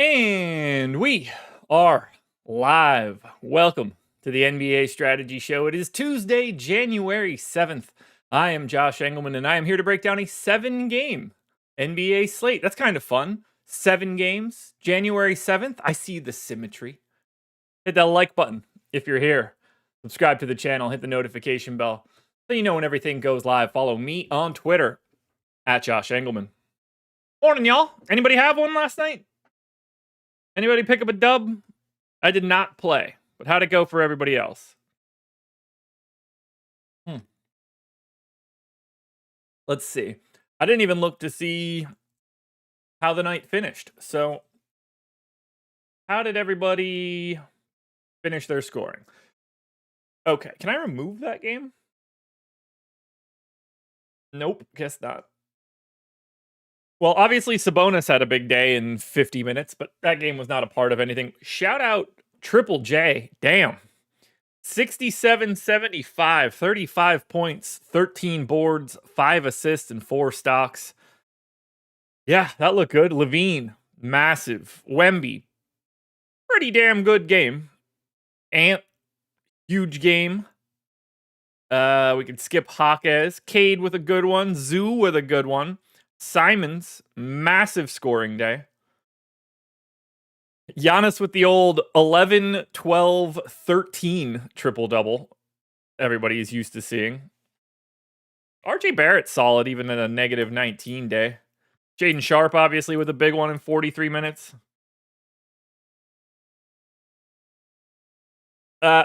And we are live. Welcome to the NBA Strategy Show. It is Tuesday, January 7th. I am Josh Engleman, and I am here to break down a 7-game NBA slate. That's kind of fun. 7 games, January 7th. I see the symmetry. Hit that like button if you're here. Subscribe to the channel. Hit the notification bell so you know when everything goes live. Follow me on Twitter at Josh Engleman. Morning, y'all. Anybody have one last night? Anybody pick up a dub? I did not play, but how'd it go for everybody else? Let's see. I didn't even look to see how the night finished. So, how did everybody finish their scoring? Okay, can I remove that game? Nope, guess not. Well, obviously, Sabonis had a big day in 50 minutes, but that game was not a part of anything. Shout out Triple J. Damn. 67-75, 35 points, 13 boards, 5 assists, and 4 stocks. Yeah, that looked good. Levine, massive. Wemby, pretty damn good game. Ant, huge game. We could skip Hawkes. Cade with a good one. Zoo with a good one. Simons, massive scoring day. Giannis with the old 11, 12, 13 triple-double. Everybody is used to seeing. RJ Barrett solid even in a negative 19 day. Jaden Sharp obviously with a big one in 43 minutes.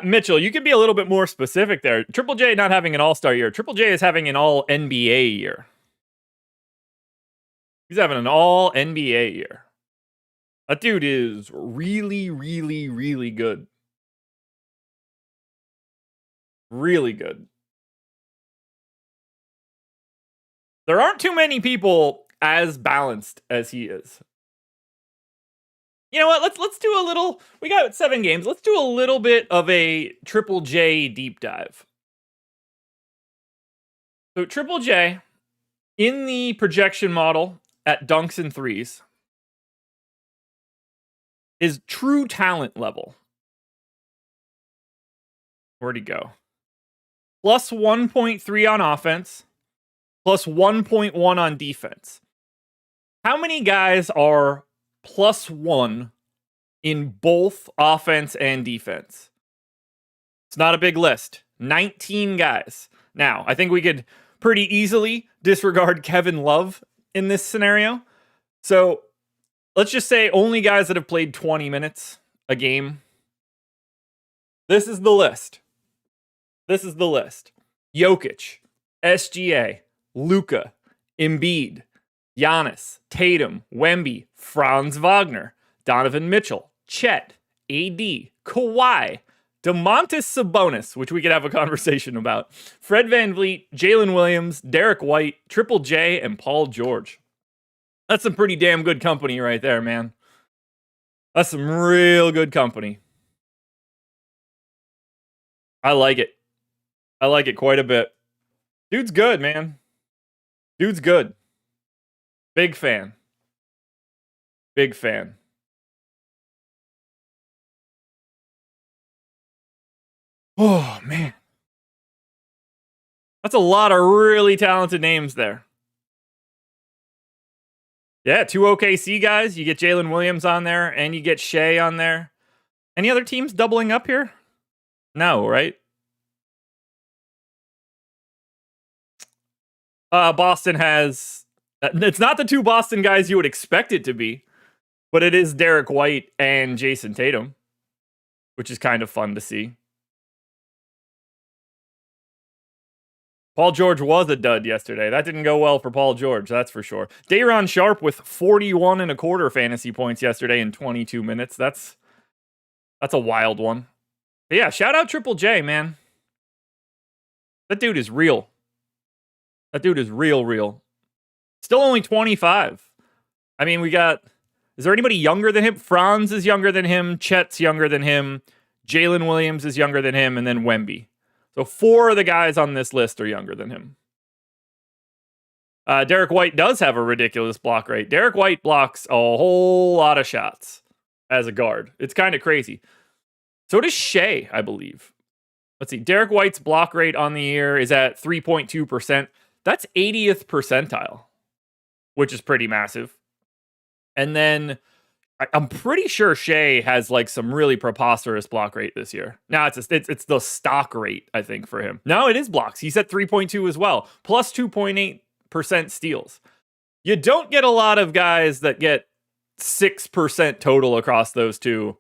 Mitchell, you could be a little bit more specific there. Triple J not having an all-star year. Triple J is having an all-NBA year. He's having an all-NBA year. That dude is really, really, really good. Really good. There aren't too many people as balanced as he is. You know what? Let's do a little. We got 7 games. Let's do a little bit of a Triple J deep dive. So Triple J in the projection model at dunks and threes is true talent level. Where'd he go? Plus 1.3 on offense, plus 1.1 on defense. How many guys are plus 1 in both offense and defense? It's not a big list. 19 guys. Now, I think we could pretty easily disregard Kevin Love in this scenario. So let's just say only guys that have played 20 minutes a game. This is the list. Jokic, SGA, Luka, Embiid, Giannis, Tatum, Wemby, Franz Wagner, Donovan Mitchell, Chet, AD, Kawhi, Domantas Sabonis, which we could have a conversation about, Fred VanVleet, Jalen Williams, Derek White, Triple J, and Paul George. That's some pretty damn good company right there, man. That's some real good company. I like it. I like it quite a bit. Dude's good, man. Dude's good. Big fan. Big fan. Oh, man. That's a lot of really talented names there. Yeah, 2 OKC guys. You get Jalen Williams on there, and you get Shea on there. Any other teams doubling up here? No, right? Boston has... it's not the 2 Boston guys you would expect it to be, but it is Derek White and Jason Tatum, which is kind of fun to see. Paul George was a dud yesterday. That didn't go well for Paul George, that's for sure. Day'Ron Sharp with 41.25 fantasy points yesterday in 22 minutes. That's a wild one. But yeah, shout out Triple J, man. That dude is real. That dude is real. Still only 25. I mean, we got... Is there anybody younger than him? Franz is younger than him. Chet's younger than him. Jalen Williams is younger than him. And then Wemby. So 4 of the guys on this list are younger than him. Derek White does have a ridiculous block rate. Derek White blocks a whole lot of shots. as a guard. It's kind of crazy. So does Shea, I believe. Let's see. Derek White's block rate on the year is at 3.2%. That's 80th percentile, which is pretty massive. And then I'm pretty sure Shea has like some really preposterous block rate this year. Now it's the stock rate, I think, for him. No, it is blocks. He's at 3.2 as well, plus 2.8% steals. You don't get a lot of guys that get 6% total across those two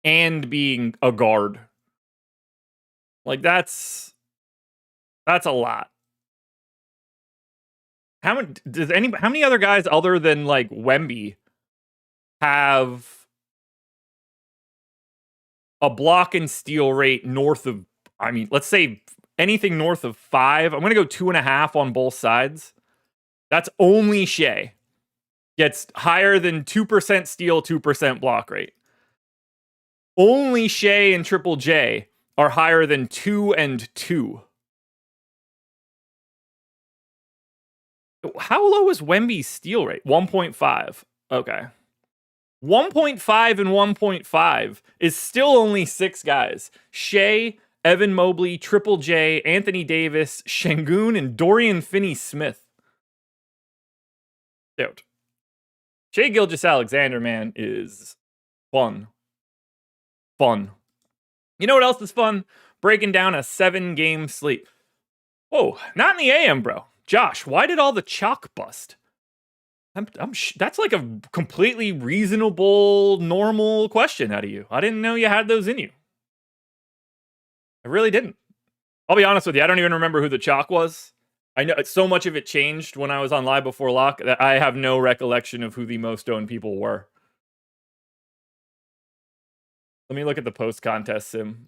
and being a guard. Like that's a lot. How many other guys other than like Wemby have a block and steal rate north of, I mean, let's say anything north of 5. I'm going to go 2.5 on both sides. That's only Shea. Gets higher than 2% steal, 2% block rate. Only Shea and Triple J are higher than 2 and 2. How low is Wemby's steal rate? 1.5. Okay. 1.5 and 1.5 is still only 6 guys. Shea, Evan Mobley, Triple J, Anthony Davis, Şengün, and Dorian Finney-Smith. Dude. Shai Gilgeous-Alexander, man, is fun. Fun. You know what else is fun? Breaking down a 7-game slate. Whoa, not in the AM, bro. Josh, why did all the chalk bust? That's like a completely reasonable, normal question out of you. I didn't know you had those in you. I really didn't. I'll be honest with you. I don't even remember who the chalk was. I know so much of it changed when I was on Live Before Lock that I have no recollection of who the most owned people were. Let me look at the post-contest sim.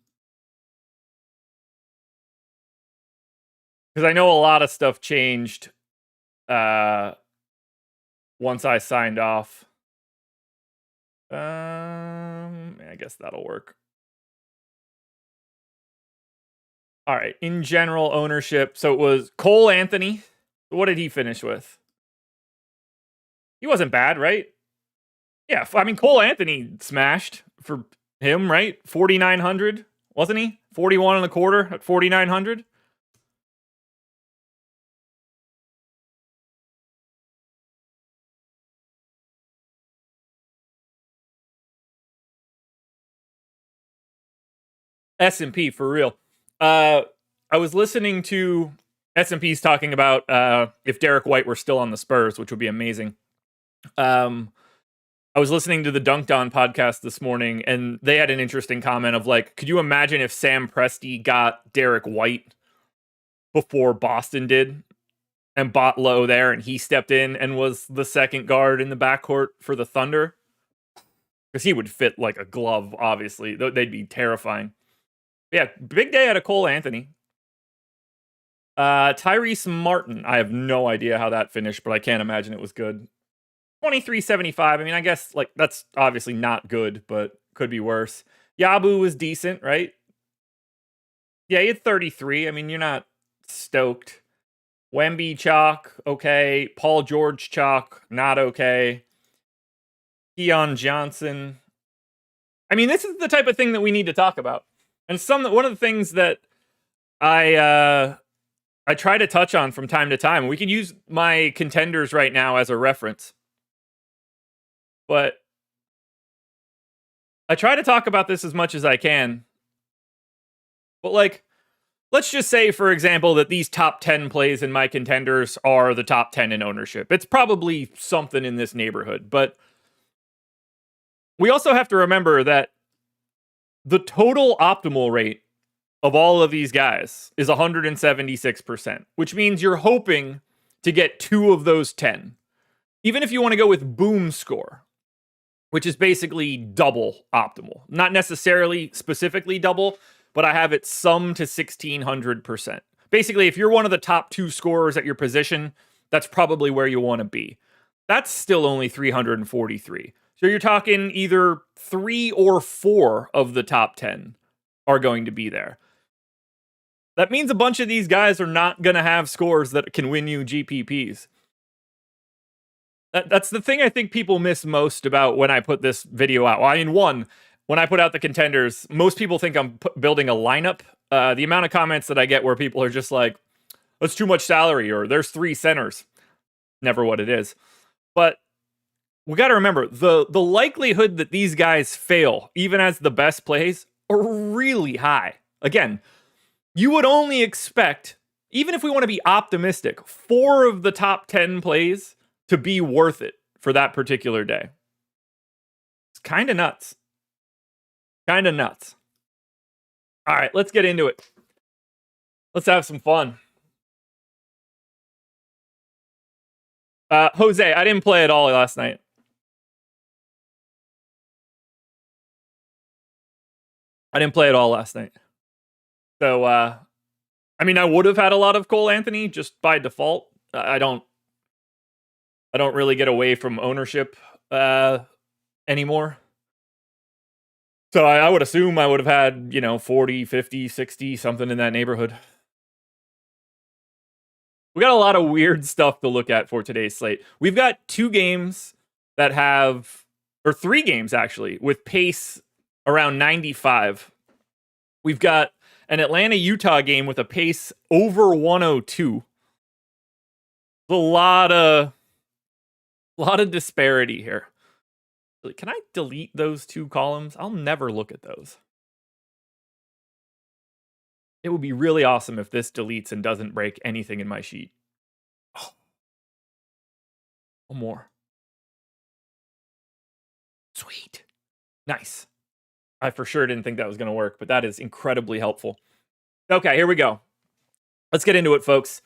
Because I know a lot of stuff changed once I signed off. I guess that'll work. All right. In general ownership. So it was Cole Anthony. What did he finish with? He wasn't bad, right? Yeah. I mean, Cole Anthony smashed for him, right? 4,900, wasn't he? 41 and a quarter at 4,900. S&P for real. I was listening to S&P's talking about if Derek White were still on the Spurs, which would be amazing. I was listening to the Dunked On podcast this morning, and they had an interesting comment of like, could you imagine if Sam Presti got Derek White before Boston did and bought low there, and he stepped in and was the second guard in the backcourt for the Thunder? Because he would fit like a glove, obviously. They'd be terrifying. Yeah, big day out of Cole Anthony. Tyrese Martin. I have no idea how that finished, but I can't imagine it was good. 23.75. I mean, I guess like that's obviously not good, but could be worse. Yabu was decent, right? Yeah, he had 33. I mean, you're not stoked. Wemby chalk, okay. Paul George chalk, not okay. Keon Johnson. I mean, this is the type of thing that we need to talk about. And one of the things that I try to touch on from time to time, we can use my contenders right now as a reference. But I try to talk about this as much as I can. But like, let's just say, for example, that these top 10 plays in my contenders are the top 10 in ownership. It's probably something in this neighborhood. But we also have to remember that the total optimal rate of all of these guys is 176%, which means you're hoping to get 2 of those 10. Even if you want to go with boom score, which is basically double optimal. Not necessarily specifically double, but I have it summed to 1,600%. Basically, if you're one of the top 2 scorers at your position, that's probably where you want to be. That's still only 343. So you're talking either 3 or 4 of the top 10 are going to be there. That means a bunch of these guys are not going to have scores that can win you GPPs. That's the thing I think people miss most about when I put this video out. Well, I mean, one, when I put out the contenders, most people think I'm building a lineup. The amount of comments that I get where people are just like, that's too much salary, or there's 3 centers. Never what it is. But we got to remember, the likelihood that these guys fail, even as the best plays, are really high. Again, you would only expect, even if we want to be optimistic, 4 of the top 10 plays to be worth it for that particular day. It's kind of nuts. Kind of nuts. All right, let's get into it. Let's have some fun. Jose, I didn't play at all last night. So, I mean, I would have had a lot of Cole Anthony just by default. I don't really get away from ownership anymore. So I would assume I would have had, 40, 50, 60, something in that neighborhood. We got a lot of weird stuff to look at for today's slate. We've got 2 games that have, or 3 games actually, with pace around 95. We've got an Atlanta-Utah game with a pace over 102. A lot of disparity here. Can I delete those 2 columns? I'll never look at those. It would be really awesome if this deletes and doesn't break anything in my sheet. Oh. One more. Sweet. Nice. I for sure didn't think that was going to work, but that is incredibly helpful. Okay, here we go. Let's get into it, folks.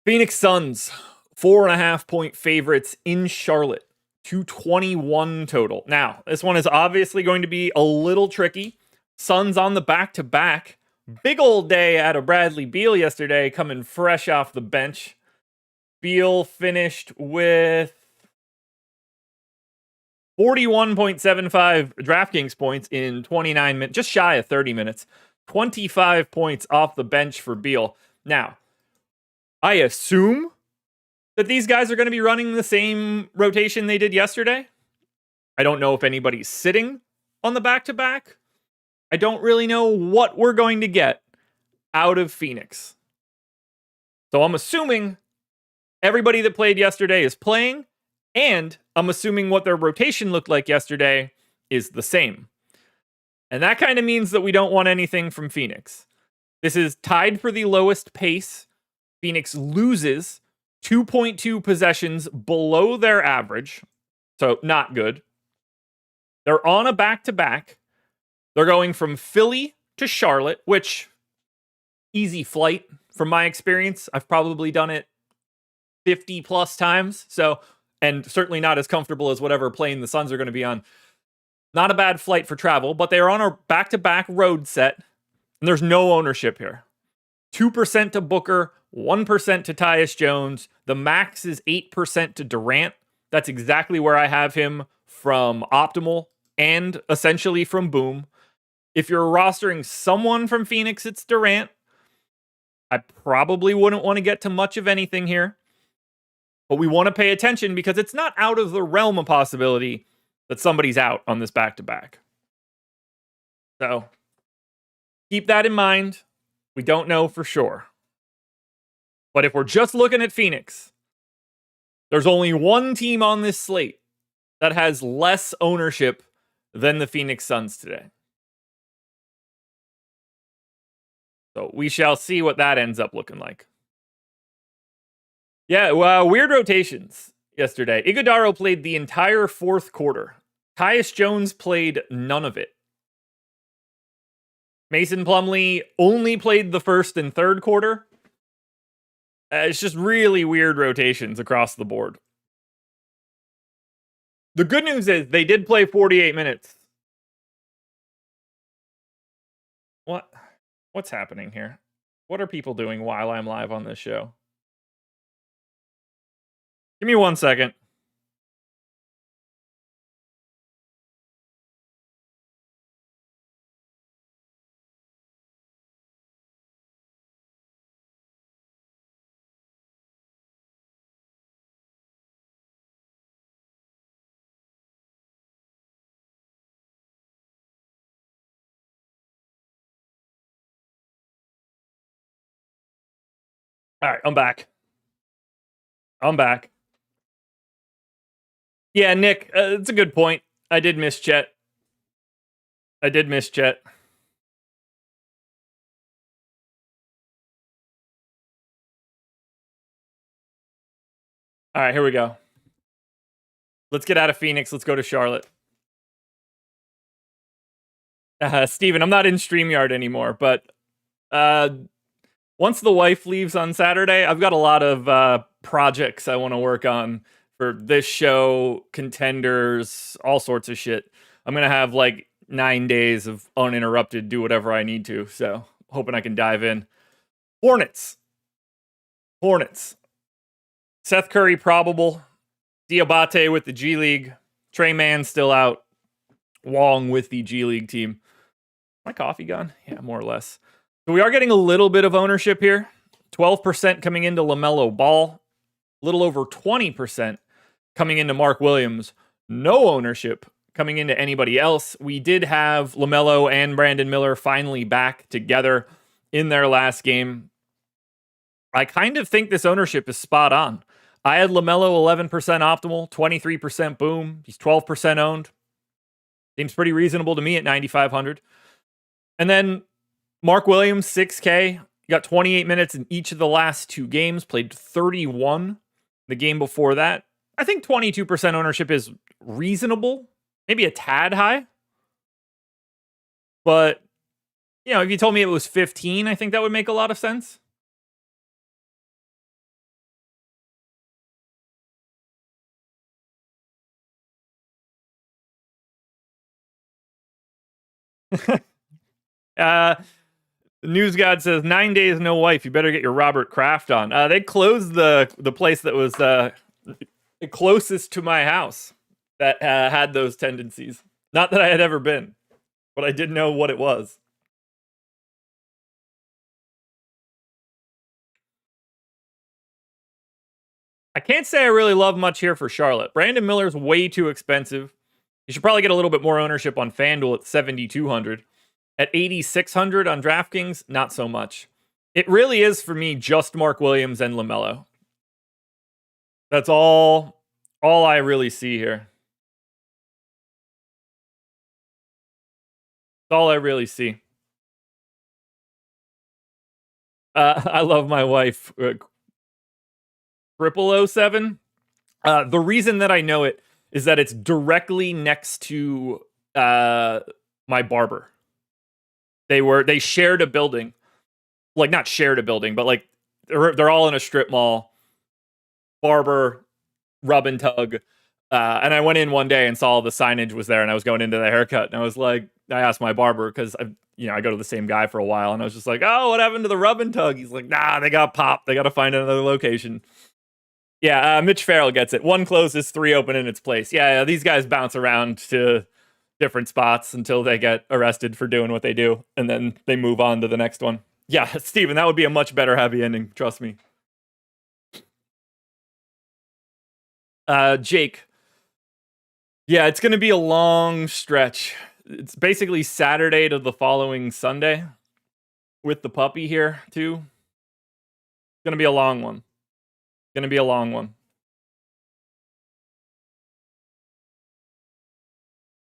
Phoenix Suns, 4.5-point favorites in Charlotte. 221 total. Now, this one is obviously going to be a little tricky. Suns on the back-to-back. Big old day out of Bradley Beal yesterday, coming fresh off the bench. Beal finished with 41.75 DraftKings points in 29 minutes, just shy of 30 minutes. 25 points off the bench for Beal. Now, I assume that these guys are going to be running the same rotation they did yesterday. I don't know if anybody's sitting on the back-to-back. I don't really know what we're going to get out of Phoenix. So I'm assuming everybody that played yesterday is playing, and I'm assuming what their rotation looked like yesterday is the same. And that kind of means that we don't want anything from Phoenix. This is tied for the lowest pace. Phoenix loses 2.2 possessions below their average. So not good. They're on a back-to-back. They're going from Philly to Charlotte, which easy flight from my experience. I've probably done it 50 plus times. So, and certainly not as comfortable as whatever plane the Suns are going to be on. Not a bad flight for travel, but they are on a back-to-back road set, and there's no ownership here. 2% to Booker, 1% to Tyus Jones. The max is 8% to Durant. That's exactly where I have him from Optimal and essentially from Boom. If you're rostering someone from Phoenix, it's Durant. I probably wouldn't want to get to much of anything here. But we want to pay attention because it's not out of the realm of possibility that somebody's out on this back-to-back. So keep that in mind. We don't know for sure. But if we're just looking at Phoenix, there's only one team on this slate that has less ownership than the Phoenix Suns today. So we shall see what that ends up looking like. Yeah, well, weird rotations yesterday. Iguodala played the entire fourth quarter. Tyus Jones played none of it. Mason Plumlee only played the first and third quarter. It's just really weird rotations across the board. The good news is they did play 48 minutes. What's happening here? What are people doing while I'm live on this show? Give me 1 second. All right, I'm back. I'm back. Yeah, Nick, it's a good point. I did miss Chet. I did miss Chet. All right, here we go. Let's get out of Phoenix. Let's go to Charlotte. Steven, I'm not in StreamYard anymore, but once the wife leaves on Saturday, I've got a lot of projects I want to work on for this show, contenders, all sorts of shit. I'm going to have like 9 days of uninterrupted, do whatever I need to. So hoping I can dive in. Hornets. Seth Curry probable. Diabate with the G League. Trey Mann still out. Wong with the G League team. My coffee gone? Yeah, more or less. So we are getting a little bit of ownership here. 12% coming into LaMelo Ball. A little over 20% coming into Mark Williams. No ownership coming into anybody else. We did have LaMelo and Brandon Miller finally back together in their last game. I kind of think this ownership is spot on. I had LaMelo 11% optimal, 23% boom. He's 12% owned. Seems pretty reasonable to me at 9,500. And then Mark Williams, 6K. He got 28 minutes in each of the last 2 games, played 31 the game before that. I think 22% ownership is reasonable, maybe a tad high. But, if you told me it was 15, I think that would make a lot of sense. News God says 9 days no wife. You better get your Robert Kraft on. They closed the place that was closest to my house that had those tendencies. Not that I had ever been, but I did know what it was. I can't say I really love much here for Charlotte. Brandon Miller's way too expensive. You should probably get a little bit more ownership on FanDuel at 7,200. At 8,600 on DraftKings, not so much. It really is for me just Mark Williams and LaMelo. That's all I really see here. That's all I really see. I love my wife. 007. The reason that I know it is that it's directly next to my barber. They shared a building. Like, not shared a building, but like they're all in a strip mall. Barber, rub and tug. And I went in one day and saw the signage was there, and I was going into the haircut, and I was like, I asked my barber because I go to the same guy for a while, and I was just like, oh, what happened to the rub and tug? He's like, nah, they got popped. They got to find another location. Yeah, Mitch Farrell gets it. 1 closes, 3 open in its place. Yeah, these guys bounce around to different spots until they get arrested for doing what they do, and then they move on to the next one. Yeah, Steven, that would be a much better happy ending. Trust me. Jake. Yeah, it's going to be a long stretch. It's basically Saturday to the following Sunday with the puppy here, too. It's going to be a long one.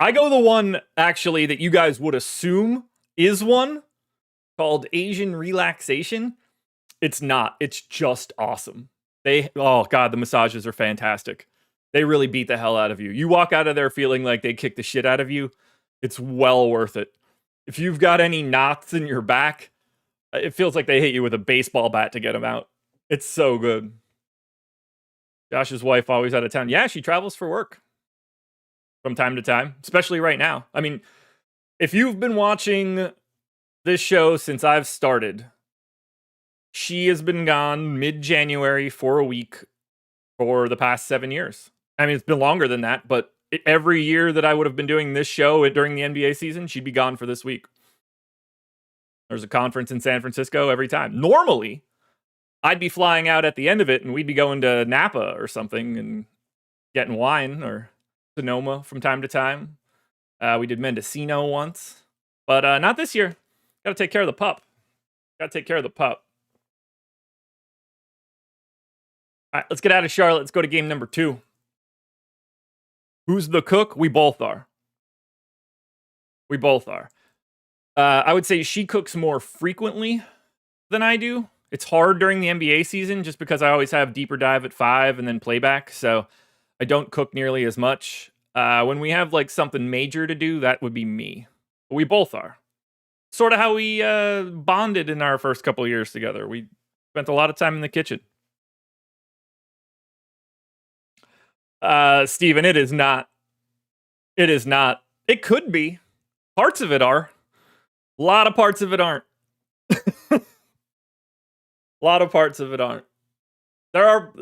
I go the one, actually, that you guys would assume is one, called Asian Relaxation. It's not. It's just awesome. Oh god, the massages are fantastic. They really beat the hell out of you. You walk out of there feeling like they kicked the shit out of you. It's well worth it. If you've got any knots in your back, it feels like they hit you with a baseball bat to get them out. It's so good. Josh's wife always out of town. Yeah, she travels for work from time to time, especially right now. I mean, if you've been watching this show since I've started, she has been gone mid-January for a week for the past 7 years. I mean, it's been longer than that, but every year that I would have been doing this show during the NBA season, she'd be gone for this week. There's a conference in San Francisco every time. Normally, I'd be flying out at the end of it, and we'd be going to Napa or something and getting wine, or Sonoma from time to time. We did Mendocino once, but not this year. Got to take care of the pup. All right, let's get out of Charlotte. Let's go to game number 2. Who's the cook? We both are. We both are. I would say she cooks more frequently than I do. It's hard during the NBA season just because I always have deeper dive at 5 and then playback. So I don't cook nearly as much. When we have like something major to do, that would be me. But we both are. Sort of how we bonded in our first couple of years together. We spent a lot of time in the kitchen. Steven, it is not. It is not. It could be. Parts of it are. A lot of parts of it aren't. A lot of parts of it aren't. There are,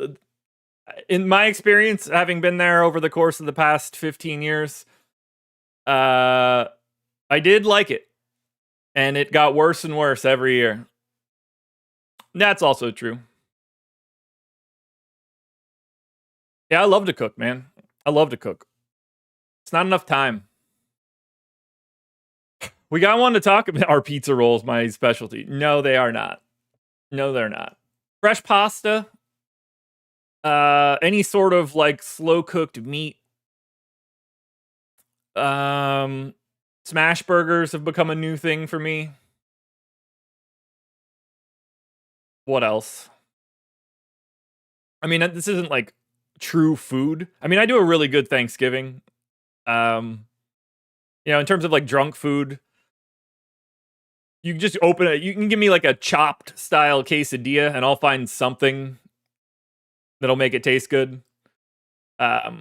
in my experience, having been there over the course of the past 15 years, I did like it. And it got worse and worse every year. That's also true. Yeah, I love to cook, man. I love to cook. It's not enough time. We got one to talk about. Our pizza rolls, my specialty. No, they are not. No, they're not. Fresh pasta. Any sort of like slow cooked meat. Smash burgers have become a new thing for me. What else? I mean, this isn't like true food. I mean, I do a really good Thanksgiving. In terms of like drunk food, you can just open it. You can give me like a chopped style quesadilla and I'll find something that'll make it taste good. But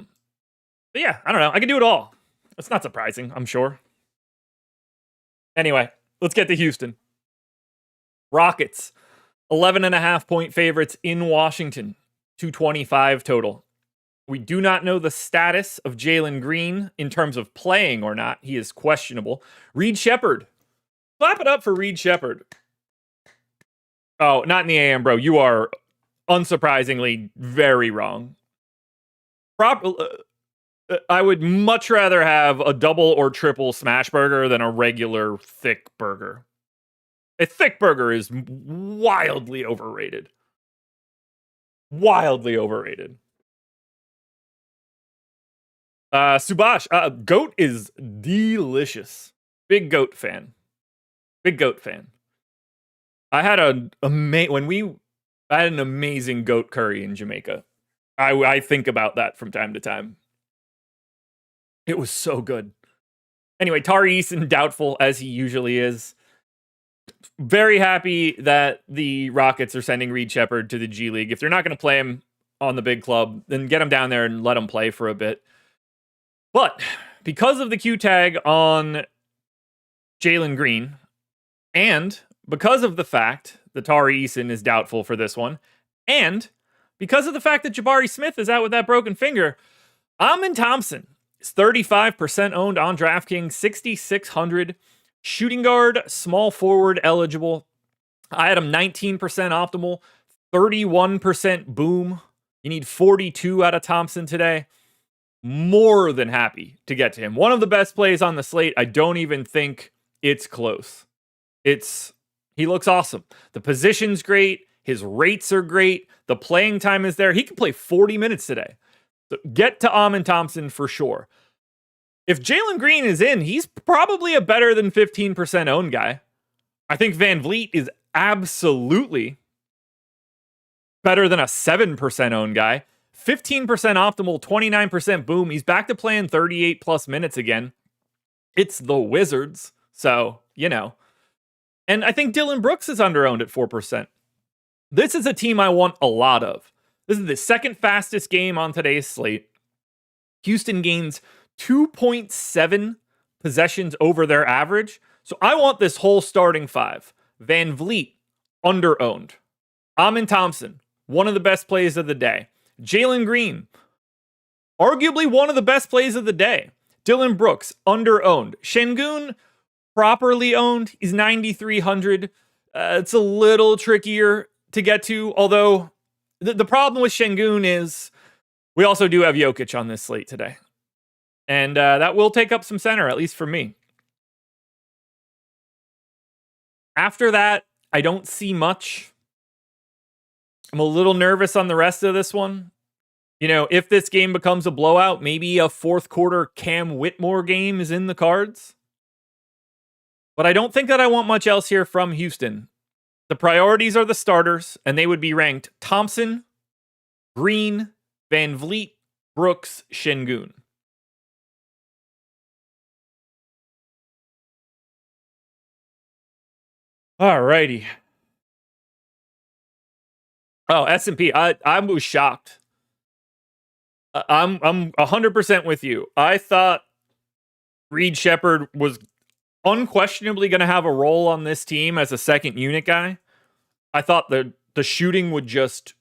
yeah, I don't know. I can do it all. It's not surprising, I'm sure. Anyway, let's get to Houston. Rockets, 11.5 point favorites in Washington, 225 total. We do not know the status of Jalen Green in terms of playing or not. He is questionable. Reed Shepherd. Clap it up for Reed Shepherd. Oh, not in the AM, bro. You are unsurprisingly very wrong. I would much rather have a double or triple smash burger than a regular thick burger. A thick burger is wildly overrated. Wildly overrated. Subash, goat is delicious. Big goat fan. Big goat fan. I had an amazing goat curry in Jamaica. I think about that from time to time. It was so good. Anyway, Tari Eason doubtful as he usually is. Very happy that the Rockets are sending Reed Shepherd to the G League. If they're not going to play him on the big club, then get him down there and let him play for a bit. But because of the Q tag on Jalen Green, and because of the fact that Tari Eason is doubtful for this one, and because of the fact that Jabari Smith is out with that broken finger, Amin Thompson is 35% owned on DraftKings, 6,600. Shooting guard, small forward eligible. I had him 19% optimal, 31% boom. You need 42 out of Thompson today. More than happy to get to him. One of the best plays on the slate. I don't even think it's close. He looks awesome. The position's great. His rates are great. The playing time is there. He can play 40 minutes today. So get to Amin Thompson for sure. If Jalen Green is in, he's probably a better than 15% owned guy. I think Van Vliet is absolutely better than a 7% owned guy. 15% optimal, 29% boom. He's back to playing 38 plus minutes again. It's the Wizards, so, And I think Dylan Brooks is underowned at 4%. This is a team I want a lot of. This is the second fastest game on today's slate. Houston gains 2.7 possessions over their average. So I want this whole starting five. Van Vliet, underowned. Amin Thompson, one of the best plays of the day. Jalen Green, arguably one of the best plays of the day. Dylan Brooks, underowned. Şengün, properly owned. He's 9,300. It's a little trickier to get to, although the problem with Şengün is we also do have Jokic on this slate today. And that will take up some center, at least for me. After that, I don't see much. I'm a little nervous on the rest of this one. You know, if this game becomes a blowout, maybe a fourth quarter Cam Whitmore game is in the cards. But I don't think that I want much else here from Houston. The priorities are the starters, and they would be ranked Thompson, Green, Van Vliet, Brooks, Şengün. Alrighty. Oh, S&P. I was shocked. I'm 100% with you. I thought Reed Sheppard was unquestionably going to have a role on this team as a second unit guy. I thought the shooting would just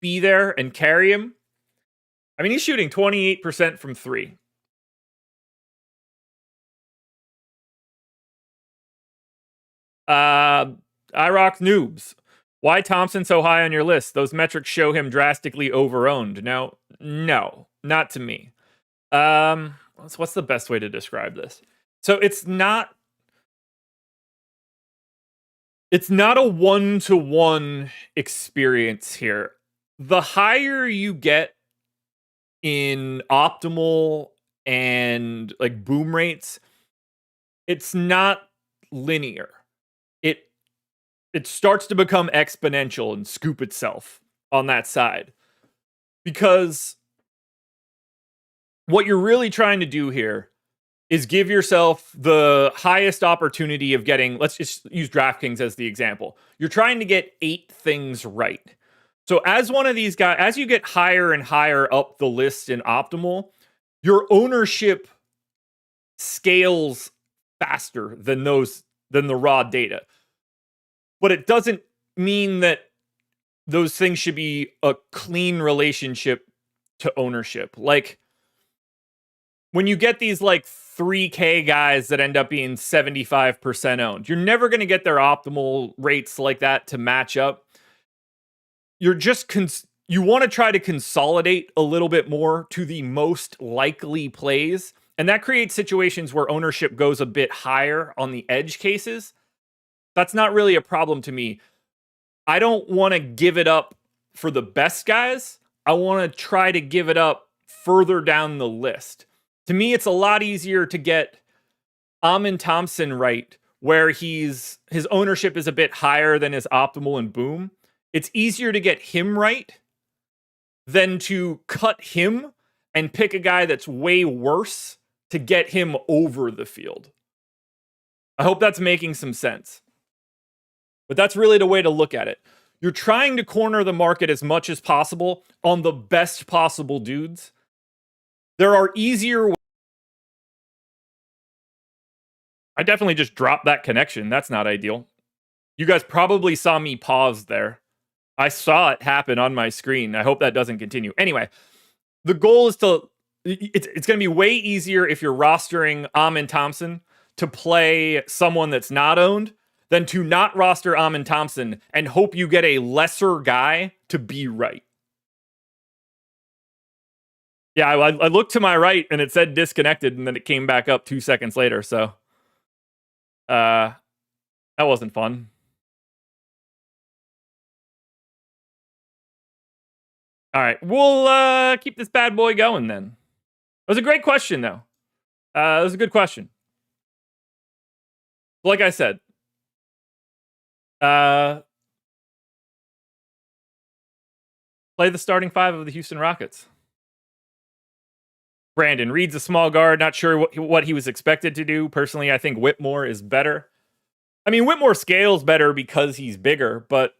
be there and carry him. I mean, he's shooting 28% from three. IROC noobs. Why Thompson so high on your list? Those metrics show him drastically over-owned. No, not to me. What's the best way to describe this? So it's not a one-to-one experience here. The higher you get in optimal and like boom rates, it's not linear. It starts to become exponential and scoop itself on that side. Because what you're really trying to do here is give yourself the highest opportunity of getting, let's just use DraftKings as the example. You're trying to get 8 things right. So as one of these guys, as you get higher and higher up the list in optimal, your ownership scales faster than the raw data. But it doesn't mean that those things should be a clean relationship to ownership. Like when you get these like 3K guys that end up being 75% owned, you're never going to get their optimal rates like that to match up. You're just you want to try to consolidate a little bit more to the most likely plays, and that creates situations where ownership goes a bit higher on the edge cases. That's not really a problem to me. I don't want to give it up for the best guys. I want to try to give it up further down the list. To me, it's a lot easier to get Amin Thompson right, where his ownership is a bit higher than his optimal and boom. It's easier to get him right than to cut him and pick a guy that's way worse to get him over the field. I hope that's making some sense. But that's really the way to look at it. You're trying to corner the market as much as possible on the best possible dudes. There are easier ways. I definitely just dropped that connection. That's not ideal. You guys probably saw me pause there. I saw it happen on my screen. I hope that doesn't continue. Anyway, the goal is it's going to be way easier if you're rostering Amin Thompson to play someone that's not owned than to not roster Amin Thompson and hope you get a lesser guy to be right. Yeah, I looked to my right and it said disconnected, and then it came back up 2 seconds later. So, that wasn't fun. All right, we'll keep this bad boy going then. It was a great question, though. It was a good question. Like I said, play the starting 5 of the Houston Rockets. Brandon Reed's a small guard. Not sure what he was expected to do. Personally, I think Whitmore is better. I mean, Whitmore scales better because he's bigger, but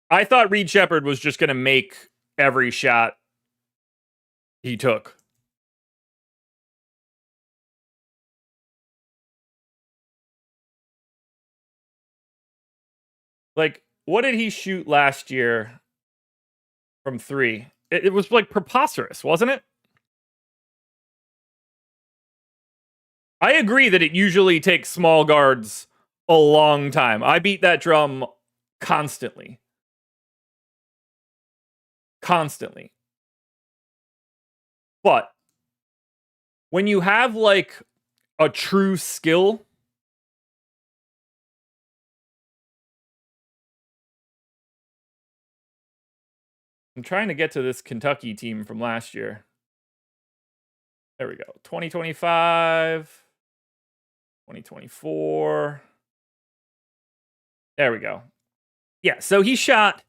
I thought Reed Sheppard was just going to make every shot he took. Like, what did he shoot last year from 3? It was like preposterous, wasn't it? I agree that it usually takes small guards a long time. I beat that drum constantly. Constantly. But when you have like a true skill, I'm trying to get to this Kentucky team from last year. There we go. 2025, 2024. There we go. Yeah, so he shot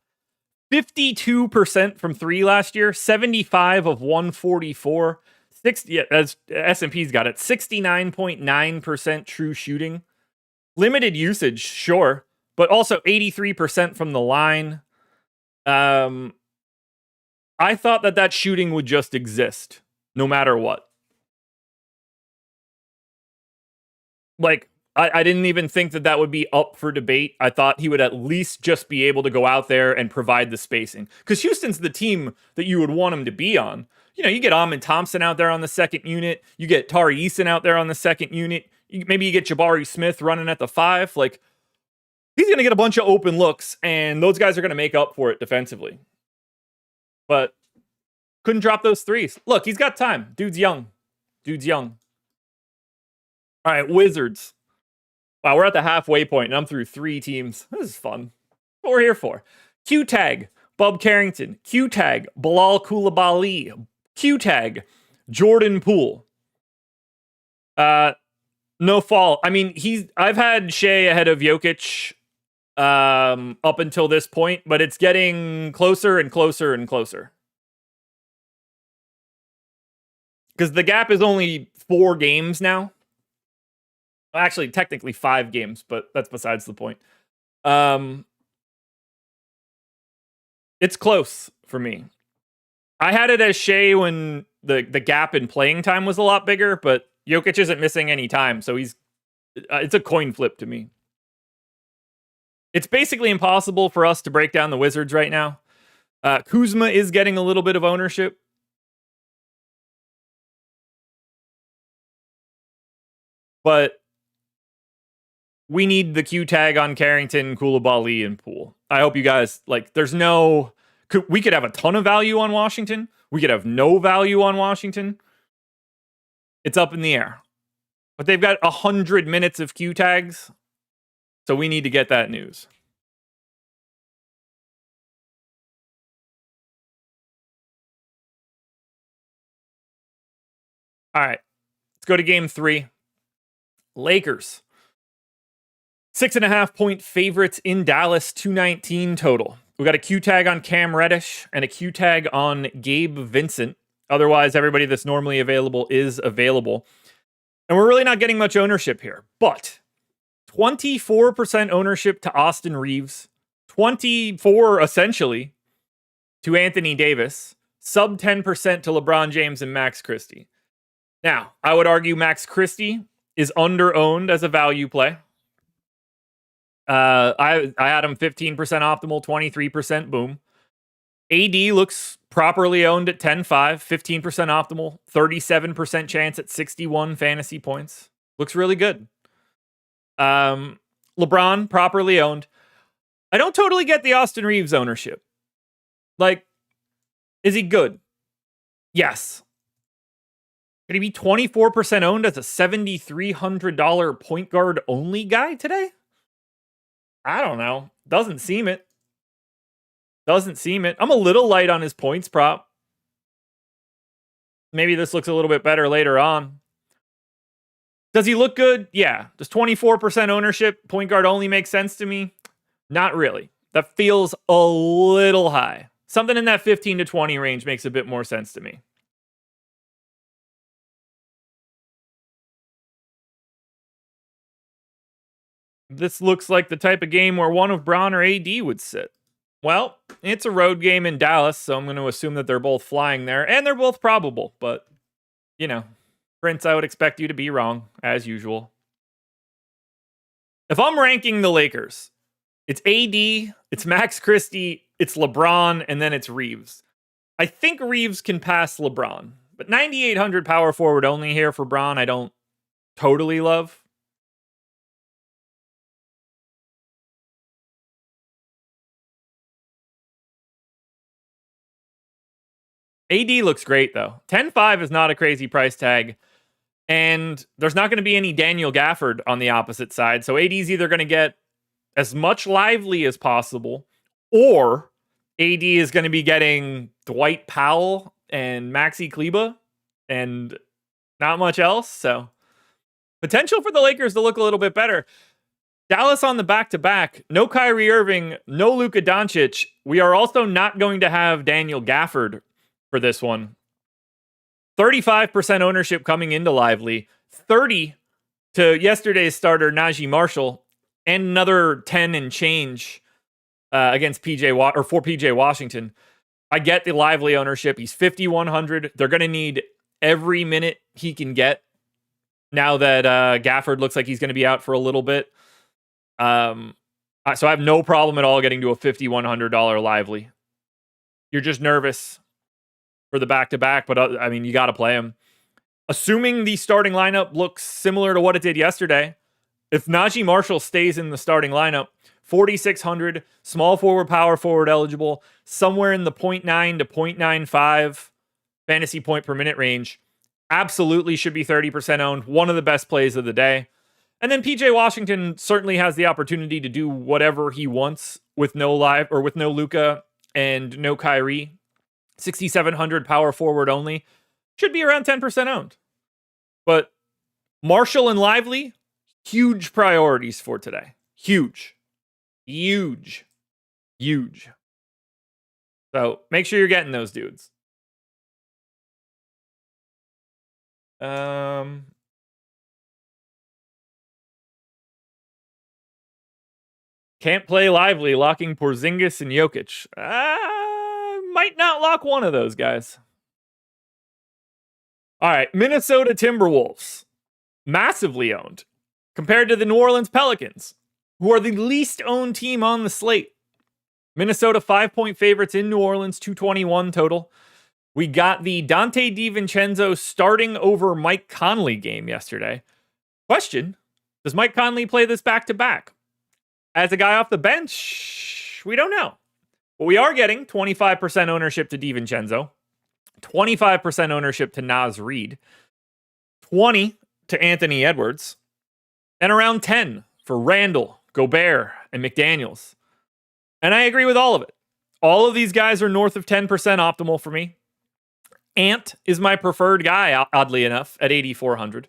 52% from 3 last year, 75 of 144. 60, yeah, as S&P's got it, 69.9% true shooting. Limited usage, sure, but also 83% from the line. I thought that shooting would just exist no matter what. Like, I didn't even think that would be up for debate. I thought he would at least just be able to go out there and provide the spacing. Because Houston's the team that you would want him to be on. You know, you get Amin Thompson out there on the second unit. You get Tari Eason out there on the second unit. Maybe you get Jabari Smith running at the 5. Like, he's going to get a bunch of open looks, and those guys are going to make up for it defensively. But couldn't drop those threes. Look, he's got time. Dude's young. All right, Wizards. Wow, we're at the halfway point, and I'm through 3 teams. This is fun. What we're here for. Q-Tag, Bub Carrington. Q-Tag, Bilal Coulibaly. Q-Tag, Jordan Poole. No fall. I mean, I've had Shea ahead of Jokic up until this point, but it's getting closer and closer and closer. Because the gap is only 4 games now. Actually, technically 5 games, but that's besides the point. It's close for me. I had it as Shea when the gap in playing time was a lot bigger, but Jokic isn't missing any time, so it's a coin flip to me. It's basically impossible for us to break down the Wizards right now. Kuzma is getting a little bit of ownership. But we need the Q tag on Carrington, Coulibaly, and Poole. I hope you guys, we could have a ton of value on Washington. We could have no value on Washington. It's up in the air. But they've got 100 minutes of Q tags. So we need to get that news. All right. Let's go to game 3. Lakers. 6.5 point favorites in Dallas, 219 total. We got a Q tag on Cam Reddish and a Q tag on Gabe Vincent. Otherwise, everybody that's normally available is available. And we're really not getting much ownership here. But 24% ownership to Austin Reeves. 24 essentially to Anthony Davis. Sub 10% to LeBron James and Max Christie. Now, I would argue Max Christie is under-owned as a value play. I had him 15% optimal, 23% boom. AD looks properly owned at 10.5, 15% optimal, 37% chance at 61 fantasy points. Looks really good. LeBron, properly owned. I don't totally get the Austin Reeves ownership. Like, is he good? Yes. Could he be 24% owned as a $7,300 point guard only guy today? I don't know. Doesn't seem it. I'm a little light on his points prop. Maybe this looks a little bit better later on. Does he look good? Yeah. Does 24% ownership, point guard only make sense to me? Not really. That feels a little high. Something in that 15 to 20 range makes a bit more sense to me. This looks like the type of game where one of Bron or AD would sit. Well, it's a road game in Dallas, so I'm going to assume that they're both flying there, and they're both probable, but, you know, Prince, I would expect you to be wrong, as usual. If I'm ranking the Lakers, it's AD, it's Max Christie, it's LeBron, and then it's Reeves. I think Reeves can pass LeBron, but 9,800 power forward only here for Bron, I don't totally love. AD looks great, though. 10.5 is not a crazy price tag. And there's not going to be any Daniel Gafford on the opposite side. So AD's either going to get as much lively as possible, or AD is going to be getting Dwight Powell and Maxi Kleber and not much else. So potential for the Lakers to look a little bit better. Dallas on the back-to-back. No Kyrie Irving, no Luka Doncic. We are also not going to have Daniel Gafford for this one. 35% ownership coming into Lively. 30 to yesterday's starter, Najee Marshall. And another 10 and change against for PJ Washington. I get the Lively ownership. He's 5,100. They're going to need every minute he can get now that Gafford looks like he's going to be out for a little bit. So I have no problem at all getting to a $5,100 Lively. You're just nervous for the back-to-back, but I mean, you got to play him. Assuming the starting lineup looks similar to what it did yesterday, if Najee Marshall stays in the starting lineup, 4,600, small forward, power forward eligible, somewhere in the 0.9 to 0.95 fantasy point per minute range, absolutely should be 30% owned. One of the best plays of the day. And then PJ Washington certainly has the opportunity to do whatever he wants with no Luka and no Kyrie. 6,700 power forward only. Should be around 10% owned. But Marshall and Lively, huge priorities for today. Huge. So make sure you're getting those dudes. Can't play Lively, locking Porzingis and Jokic. Might not lock one of those guys. All right, Minnesota Timberwolves. Massively owned. Compared to the New Orleans Pelicans, who are the least owned team on the slate. Minnesota 5-point favorites in New Orleans, 221 total. We got the Dante DiVincenzo starting over Mike Conley game yesterday. Question, does Mike Conley play this back-to-back? As a guy off the bench, we don't know. But we are getting 25% ownership to DiVincenzo, 25% ownership to Naz Reid, 20 to Anthony Edwards, and around 10 for Randall, Gobert, and McDaniels. And I agree with all of it. All of these guys are north of 10% optimal for me. Ant is my preferred guy, oddly enough, at 8,400.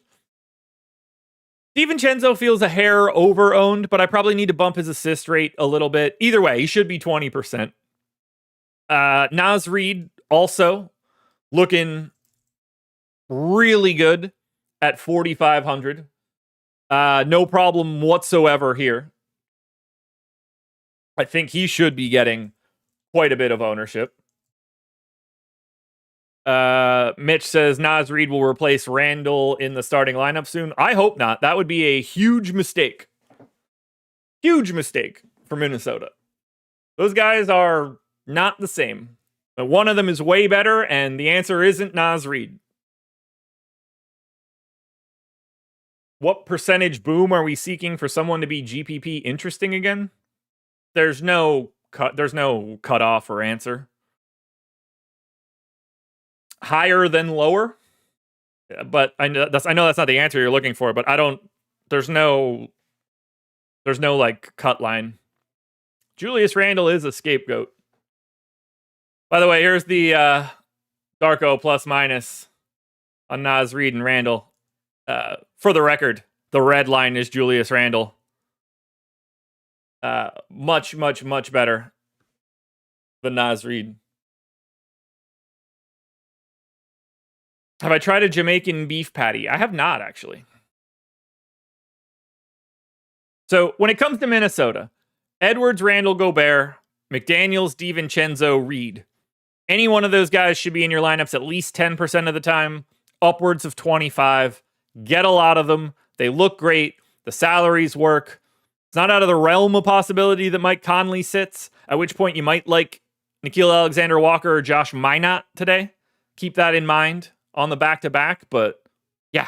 DiVincenzo feels a hair over-owned, but I probably need to bump his assist rate a little bit. Either way, he should be 20%. Naz Reid also looking really good at 4,500. No problem whatsoever here. I think he should be getting quite a bit of ownership. Mitch says Naz Reid will replace Randall in the starting lineup soon. I hope not. That would be a huge mistake. Huge mistake for Minnesota. Those guys are not the same. But one of them is way better, and the answer isn't Naz Reid. What percentage boom are we seeking for someone to be GPP interesting again? There's no cutoff or answer. Higher than lower, but I know that's not the answer you're looking for. But there's no like cut line. Julius Randle is a scapegoat. By the way, here's the Darko plus minus on Naz Reid and Randle. For the record, the red line is Julius Randle. Much better than Naz Reid. Have I tried a Jamaican beef patty? I have not, actually. So when it comes to Minnesota, Edwards, Randall, Gobert, McDaniels, DiVincenzo, Reid. Any one of those guys should be in your lineups at least 10% of the time, upwards of 25. Get a lot of them. They look great. The salaries work. It's not out of the realm of possibility that Mike Conley sits, at which point you might like Nickeil Alexander-Walker or Josh Minott today. Keep that in mind on the back-to-back, but yeah,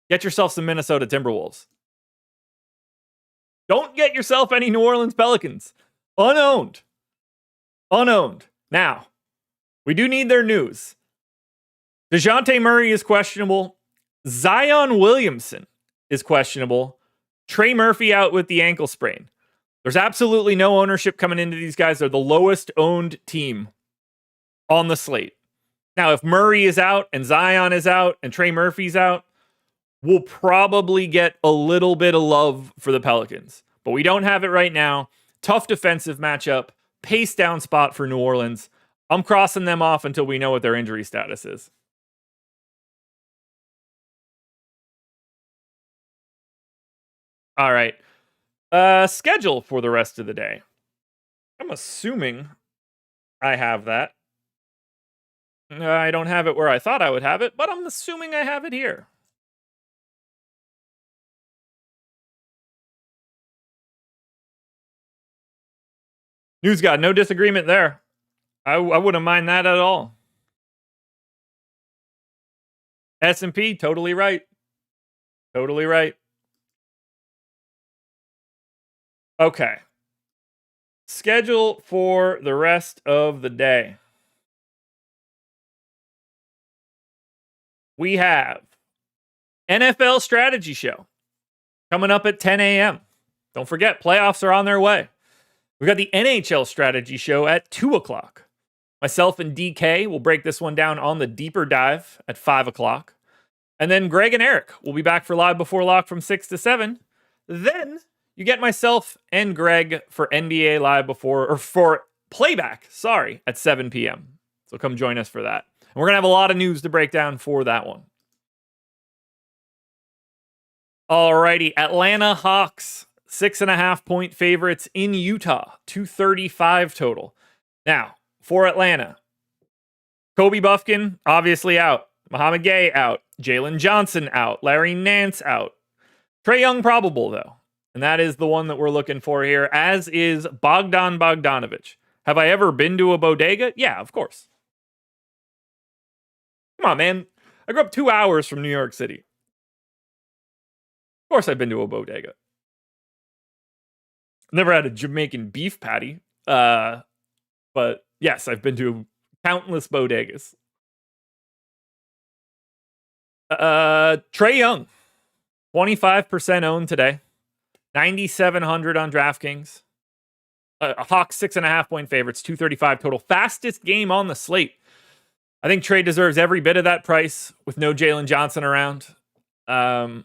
get yourself some Minnesota Timberwolves. Don't get yourself any New Orleans Pelicans. Unowned. Now, we do need their news. DeJounte Murray is questionable. Zion Williamson is questionable. Trey Murphy out with the ankle sprain. There's absolutely no ownership coming into these guys. They're the lowest owned team on the slate. Now, if Murray is out and Zion is out and Trey Murphy's out, we'll probably get a little bit of love for the Pelicans. But we don't have it right now. Tough defensive matchup. Pace down spot for New Orleans. I'm crossing them off until we know what their injury status is. All right. Schedule for the rest of the day. I'm assuming I have that. I don't have it where I thought I would have it, but I'm assuming I have it here. News God, no disagreement there. I wouldn't mind that at all. S&P, totally right. Totally right. Okay. Schedule for the rest of the day. We have NFL Strategy Show coming up at 10 a.m. Don't forget, playoffs are on their way. We've got the NHL Strategy Show at 2 o'clock. Myself and DK will break this one down on the deeper dive at 5 o'clock. And then Greg and Eric will be back for Live Before Lock from 6 to 7. Then you get myself and Greg for NBA Live Before, or for playback, at 7 p.m. So come join us for that. And we're going to have a lot of news to break down for that one. Alrighty, Atlanta Hawks, 6.5 point favorites in Utah, 235 total. Now, for Atlanta, Kobe Buffkin, obviously out. Muhammad Gay out. Jalen Johnson out. Larry Nance out. Trae Young probable, though. And that is the one that we're looking for here, as is Bogdan Bogdanovic. Have I ever been to a bodega? Yeah, of course. Come on, man. I grew up 2 hours from New York City. Of course I've been to a bodega. Never had a Jamaican beef patty. But yes, I've been to countless bodegas. Trae Young, 25% owned today. 9,700 on DraftKings. Hawks 6.5 point favorites, 235 total. Fastest game on the slate. I think Trae deserves every bit of that price with no Jalen Johnson around. 15%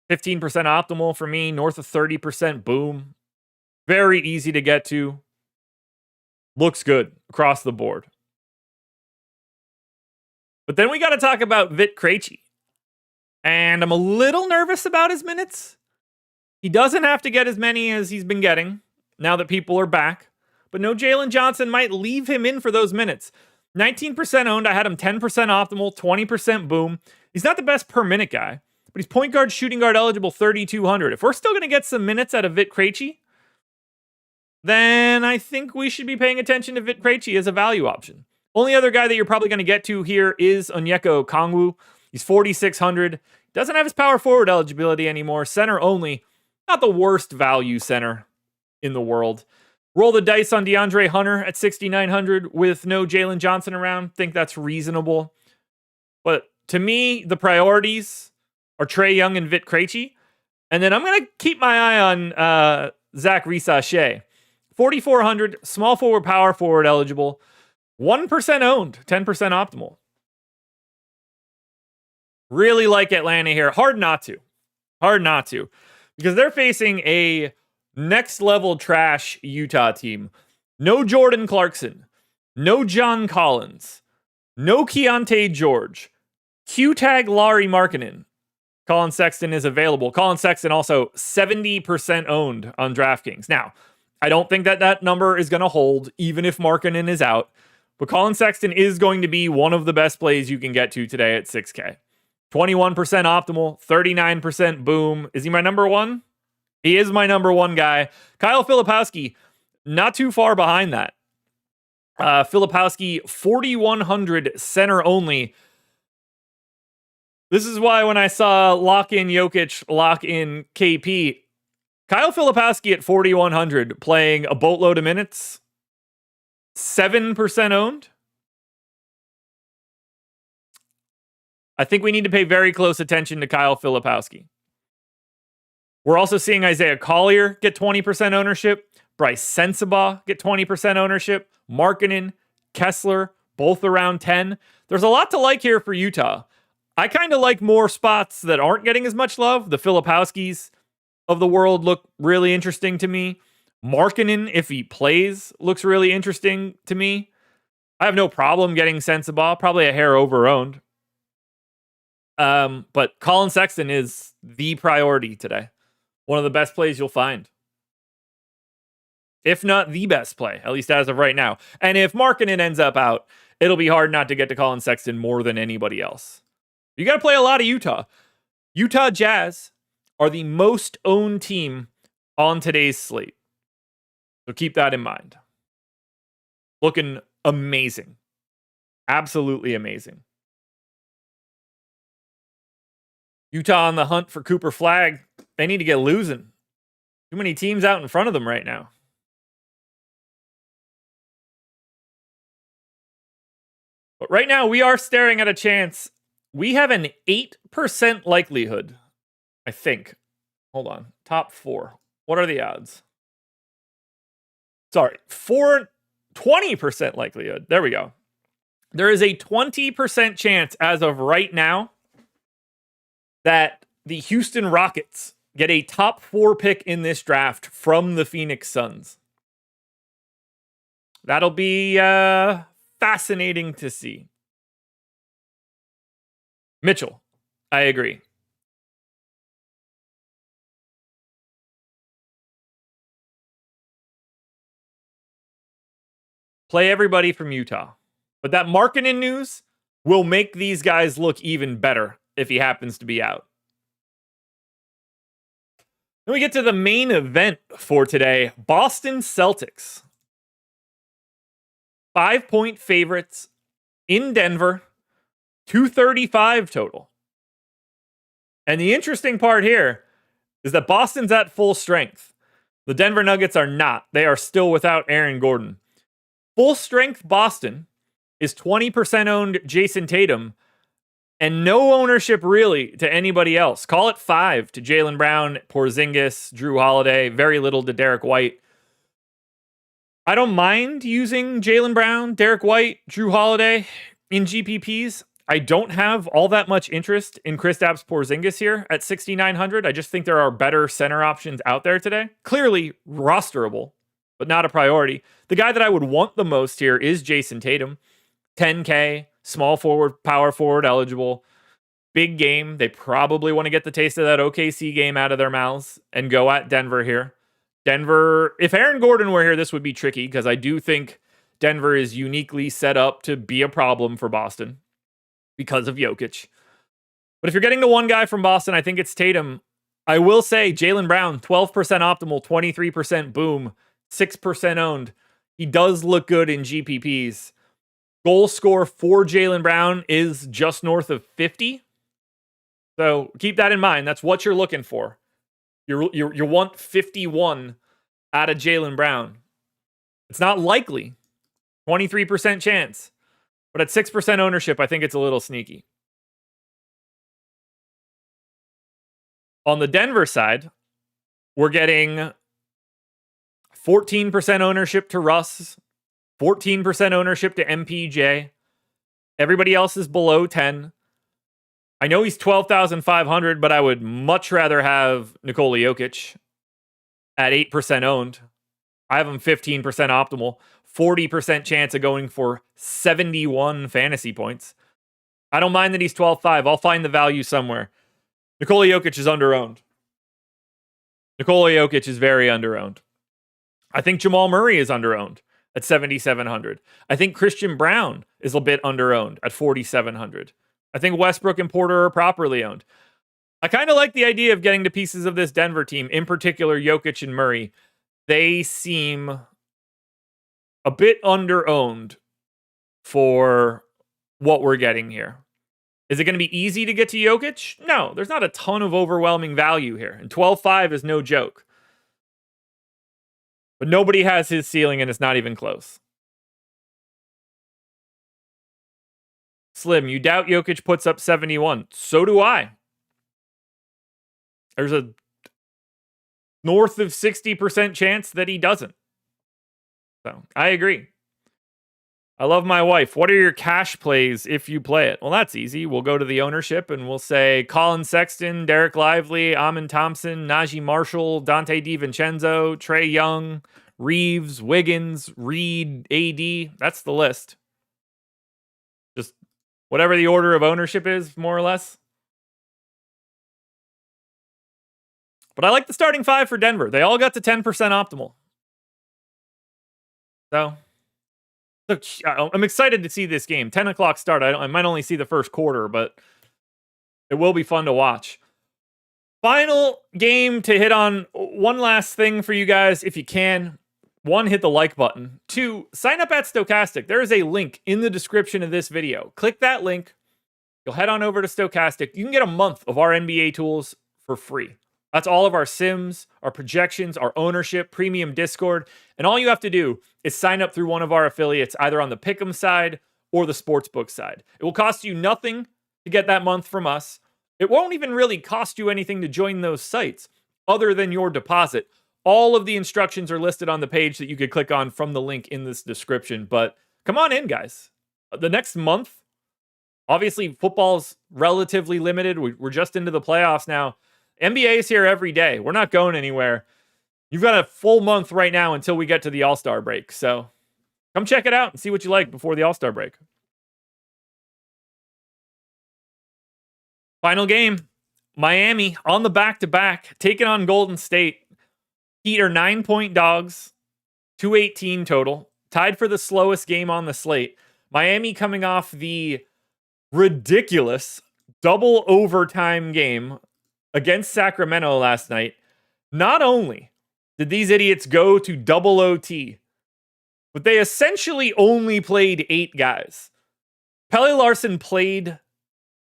optimal for me, north of 30% boom. Very easy to get to. Looks good across the board. But then we got to talk about Vit Krejci. And I'm a little nervous about his minutes. He doesn't have to get as many as he's been getting now that people are back. But no Jalen Johnson might leave him in for those minutes. 19% owned. I had him 10% optimal, 20% boom. He's not the best per minute guy, but he's point guard, shooting guard eligible, 3,200. If we're still going to get some minutes out of Vit Krejci, then I think we should be paying attention to Vit Krejci as a value option. Only other guy that you're probably going to get to here is Onyeka Okongwu. He's 4,600. Doesn't have his power forward eligibility anymore. Center only. Not the worst value center in the world. Roll the dice on DeAndre Hunter at 6,900 with no Jalen Johnson around. Think that's reasonable. But to me, the priorities are Trae Young and Vit Krejci. And then I'm going to keep my eye on Zach Risache. 4,400, small forward, power forward eligible. 1% owned, 10% optimal. Really like Atlanta here. Hard not to. Because they're facing a next level trash Utah team. No Jordan Clarkson. No John Collins. No Keontae George. Q-Tag Lauri Markkanen. Colin Sexton is available. Colin Sexton also 70% owned on DraftKings. Now, I don't think that number is going to hold, even if Markkanen is out. But Colin Sexton is going to be one of the best plays you can get to today at 6K. 21% optimal, 39% boom. Is he my number one? He is my number one guy. Kyle Filipowski, not too far behind that. Filipowski, 4,100 center only. This is why when I saw lock in Jokic, lock in KP, Kyle Filipowski at 4,100 playing a boatload of minutes, 7% owned. I think we need to pay very close attention to Kyle Filipowski. We're also seeing Isaiah Collier get 20% ownership, Bryce Sensabaugh get 20% ownership, Markkanen, Kessler, both around 10. There's a lot to like here for Utah. I kind of like more spots that aren't getting as much love. The Filipowskis of the world look really interesting to me. Markkanen, if he plays, looks really interesting to me. I have no problem getting Sensabaugh, probably a hair over-owned. But Colin Sexton is the priority today. One of the best plays you'll find. If not the best play, at least as of right now. And if Markkanen ends up out, it'll be hard not to get to Colin Sexton more than anybody else. You got to play a lot of Utah. Utah Jazz are the most owned team on today's slate. So keep that in mind. Looking amazing. Absolutely amazing. Utah on the hunt for Cooper Flagg. They need to get losing. Too many teams out in front of them right now. But right now, we are staring at a chance. We have an 8% likelihood, I think. Hold on. Top 4. What are the odds? Sorry. 20% likelihood. There we go. There is a 20% chance as of right now that the Houston Rockets get a top 4 pick in this draft from the Phoenix Suns. That'll be fascinating to see. Mitchell, I agree. Play everybody from Utah. But that Markkanen news will make these guys look even better if he happens to be out. Then we get to the main event for today. Boston Celtics. 5-point favorites in Denver. 235 total. And the interesting part here is that Boston's at full strength. The Denver Nuggets are not. They are still without Aaron Gordon. Full strength Boston is 20% owned Jason Tatum and no ownership really to anybody else. Call it 5 to Jaylen Brown, Porzingis, Drew Holiday, very little to Derek White. I don't mind using Jaylen Brown, Derek White, Drew Holiday in GPPs. I don't have all that much interest in Kristaps Porzingis here at 6,900. I just think there are better center options out there today. Clearly rosterable, but not a priority. The guy that I would want the most here is Jason Tatum. 10K, small forward, power forward eligible. Big game. They probably want to get the taste of that OKC game out of their mouths and go at Denver here. Denver, if Aaron Gordon were here, this would be tricky because I do think Denver is uniquely set up to be a problem for Boston because of Jokic. But if you're getting to one guy from Boston, I think it's Tatum. I will say Jaylen Brown, 12% optimal, 23% boom, 6% owned. He does look good in GPPs. Goal score for Jaylen Brown is just north of 50. So keep that in mind. That's what you're looking for. You want 51 out of Jaylen Brown. It's not likely. 23% chance. But at 6% ownership, I think it's a little sneaky. On the Denver side, we're getting 14% ownership to Russ, 14% ownership to MPJ. Everybody else is below 10. I know he's 12,500, but I would much rather have Nikola Jokic at 8% owned. I have him 15% optimal, 40% chance of going for 71 fantasy points. I don't mind that he's 12.5. I'll find the value somewhere. Nikola Jokic is underowned. Nikola Jokic is very underowned. I think Jamal Murray is underowned at 7,700. I think Christian Brown is a bit underowned at 4,700. I think Westbrook and Porter are properly owned. I kind of like the idea of getting to pieces of this Denver team, in particular Jokic and Murray. They seem a bit underowned for what we're getting here. Is it going to be easy to get to Jokic? No, there's not a ton of overwhelming value here. And 12.5 is no joke. But nobody has his ceiling and it's not even close. Slim, you doubt Jokic puts up 71. So do I. There's a north of 60% chance that he doesn't. So I agree. I love my wife. What are your cash plays if you play it? Well, that's easy. We'll go to the ownership and we'll say Colin Sexton, Derek Lively, Amon Thompson, Najee Marshall, Dante DiVincenzo, Trae Young, Reeves, Wiggins, Reed, AD. That's the list. Just whatever the order of ownership is, more or less. But I like the starting five for Denver. They all got to 10% optimal. So I'm excited to see this game. 10 o'clock start. I might only see the first quarter, but it will be fun to watch. Final game to hit on. One last thing for you guys, if you can. 1, hit the like button. 2, sign up at Stokastic. There is a link in the description of this video. Click that link. You'll head on over to Stokastic. You can get a month of our NBA tools for free. That's all of our sims, our projections, our ownership, premium Discord. And all you have to do is sign up through one of our affiliates, either on the Pick'em side or the Sportsbook side. It will cost you nothing to get that month from us. It won't even really cost you anything to join those sites other than your deposit. All of the instructions are listed on the page that you could click on from the link in this description. But come on in, guys. The next month, obviously, football's relatively limited. We're just into the playoffs now. NBA is here every day. We're not going anywhere. You've got a full month right now until we get to the All-Star break. So come check it out and see what you like before the All-Star break. Final game. Miami on the back-to-back, taking on Golden State. Heat are 9-point dogs, 218 total, tied for the slowest game on the slate. Miami coming off the ridiculous double overtime game against Sacramento last night. Not only did these idiots go to double OT, but they essentially only played 8 guys. Pelle Larsson played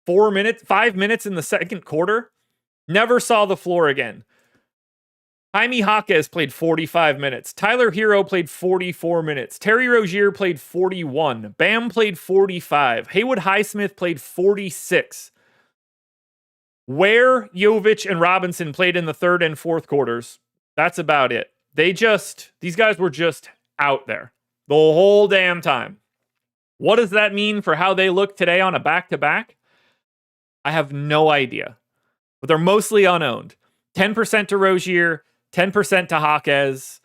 5 minutes in the second quarter, never saw the floor again. Jaime Jaquez played 45 minutes. Tyler Hero played 44 minutes. Terry Rozier played 41. Bam played 45. Haywood Highsmith played 46. Where Jovic and Robinson played in the third and fourth quarters, that's about it. These guys were just out there the whole damn time. What does that mean for how they look today on a back-to-back? I have no idea. But they're mostly unowned. 10% to Rozier, 10% to Jaquez.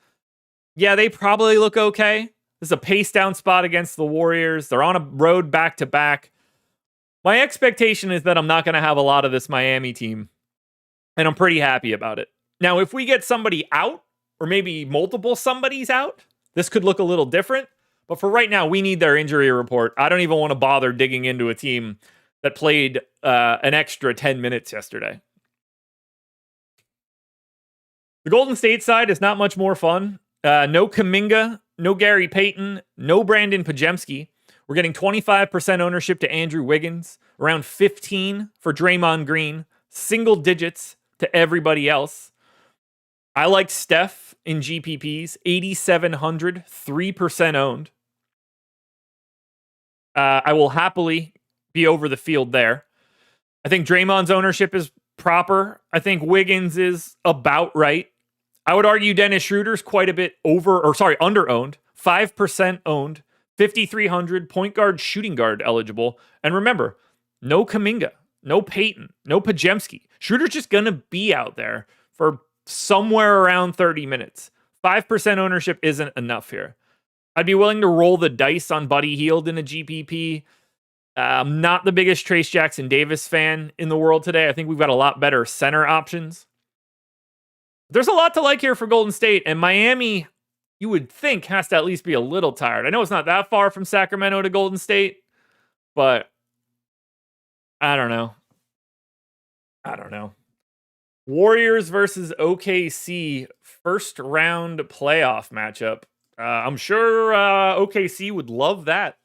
Yeah, they probably look okay. This is a pace down spot against the Warriors. They're on a road back-to-back. My expectation is that I'm not going to have a lot of this Miami team, and I'm pretty happy about it. Now, if we get somebody out, or maybe multiple somebodies out, this could look a little different. But for right now, we need their injury report. I don't even want to bother digging into a team that played an extra 10 minutes yesterday. The Golden State side is not much more fun. No Kuminga, no Gary Payton, no Brandon Pajemski. We're getting 25% ownership to Andrew Wiggins, around 15 for Draymond Green, single digits to everybody else. I like Steph in GPPs, 8,700, 3% owned. I will happily be over the field there. I think Draymond's ownership is proper. I think Wiggins is about right. I would argue Dennis Schroeder's quite a bit under-owned, 5% owned, 5,300, point guard, shooting guard eligible. And remember, no Kuminga, no Payton, no Pajemski. Schroeder's just going to be out there for somewhere around 30 minutes. 5% ownership isn't enough here. I'd be willing to roll the dice on Buddy Hield in a GPP. I'm not the biggest Trace Jackson Davis fan in the world today. I think we've got a lot better center options. There's a lot to like here for Golden State, and Miami, you would think, has to at least be a little tired. I know it's not that far from Sacramento to Golden State, but I don't know. Warriors versus OKC first round playoff matchup. I'm sure OKC would love that.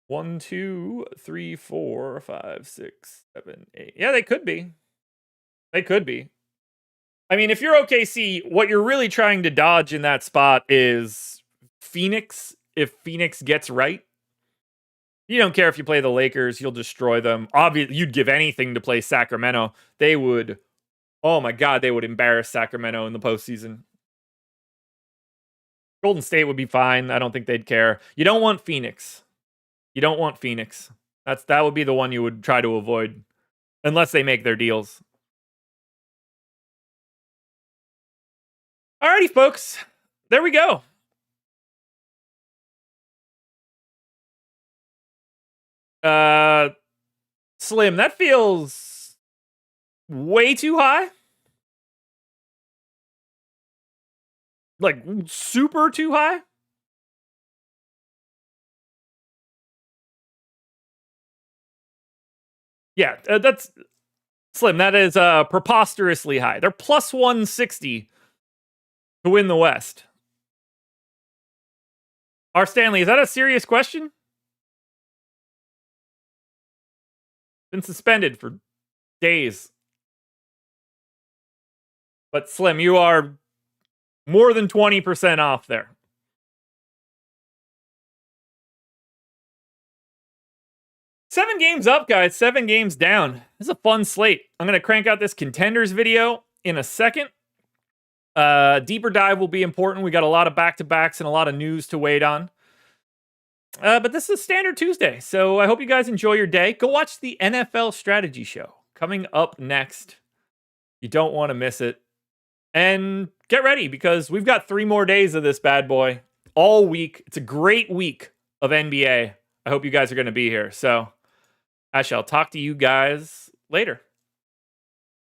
1, 2, 3, 4, 5, 6, 7, 8. Yeah, they could be. I mean, if you're OKC, what you're really trying to dodge in that spot is Phoenix. If Phoenix gets right, you don't care if you play the Lakers, you'll destroy them. Obviously, you'd give anything to play Sacramento. They would Oh my God, they would embarrass Sacramento in the postseason. Golden State would be fine. I don't think they'd care. You don't want Phoenix. You don't want Phoenix. That would be the one you would try to avoid. Unless they make their deals. Alrighty, folks. There we go. Slim, that feels way too high. Like, super too high? Yeah, that's... Slim, that is preposterously high. They're plus 160 to win the West. R. Stanley, is that a serious question? Been suspended for days. But Slim, you are more than 20% off there. Seven games up, guys. 7 games down. This is a fun slate. I'm going to crank out this contenders video in a second. Deeper dive will be important. We got a lot of back-to-backs and a lot of news to wait on. But this is a standard Tuesday, so I hope you guys enjoy your day. Go watch the NFL Strategy Show coming up next. You don't want to miss it. And get ready, because we've got 3 more days of this bad boy all week. It's a great week of NBA. I hope you guys are going to be here. So I shall talk to you guys later.